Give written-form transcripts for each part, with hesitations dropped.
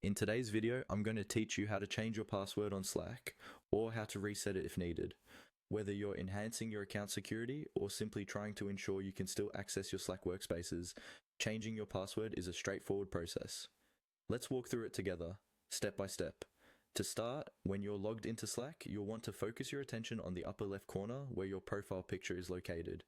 In today's video, I'm going to teach you how to change your password on Slack, or how to reset it if needed. Whether you're enhancing your account security or simply trying to ensure you can still access your Slack workspaces, changing your password is a straightforward process. Let's walk through it together, step by step. To start, when you're logged into Slack, you'll want to focus your attention on the upper left corner where your profile picture is located.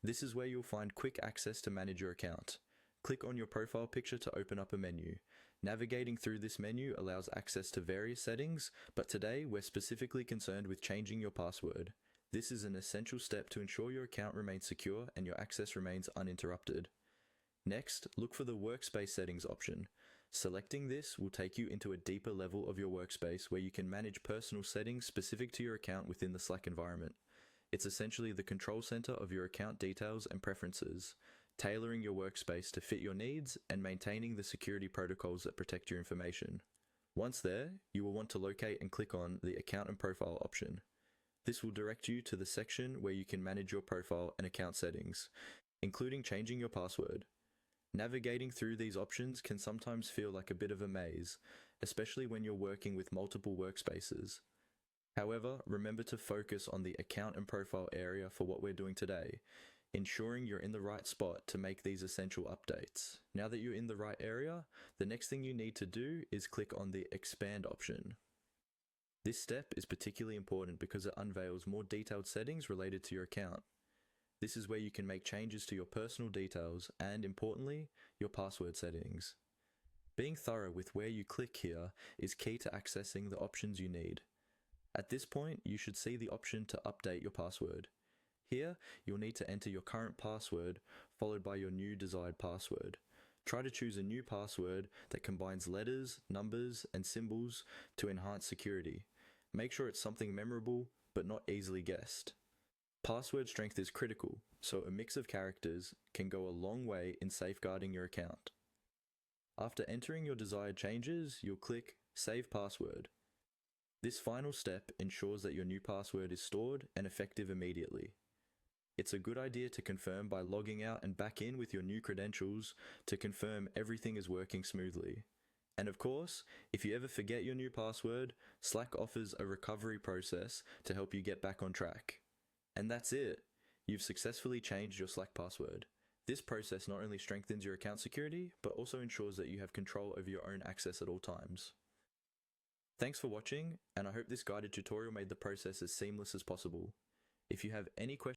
This is where you'll find quick access to manage your account. Click on your profile picture to open up a menu. Navigating through this menu allows access to various settings, but today we're specifically concerned with changing your password. This is an essential step to ensure your account remains secure and your access remains uninterrupted. Next, look for the workspace settings option. Selecting this will take you into a deeper level of your workspace where you can manage personal settings specific to your account within the Slack environment. It's essentially the control center of your account details and preferences, tailoring your workspace to fit your needs and maintaining the security protocols that protect your information. Once there, you will want to locate and click on the Account and Profile option. This will direct you to the section where you can manage your profile and account settings, including changing your password. Navigating through these options can sometimes feel like a bit of a maze, especially when you're working with multiple workspaces. However, remember to focus on the account and profile area for what we're doing today, ensuring you're in the right spot to make these essential updates. Now that you're in the right area, the next thing you need to do is click on the Expand option. This step is particularly important because it unveils more detailed settings related to your account. This is where you can make changes to your personal details and, importantly, your password settings. Being thorough with where you click here is key to accessing the options you need. At this point, you should see the option to update your password. Here, you'll need to enter your current password followed by your new desired password. Try to choose a new password that combines letters, numbers, and symbols to enhance security. Make sure it's something memorable but not easily guessed. Password strength is critical, so a mix of characters can go a long way in safeguarding your account. After entering your desired changes, you'll click Save Password. This final step ensures that your new password is stored and effective immediately. It's a good idea to confirm by logging out and back in with your new credentials to confirm everything is working smoothly. And of course, if you ever forget your new password, Slack offers a recovery process to help you get back on track. And that's it. You've successfully changed your Slack password. This process not only strengthens your account security, but also ensures that you have control over your own access at all times. Thanks for watching, and I hope this guided tutorial made the process as seamless as possible. If you have any questions,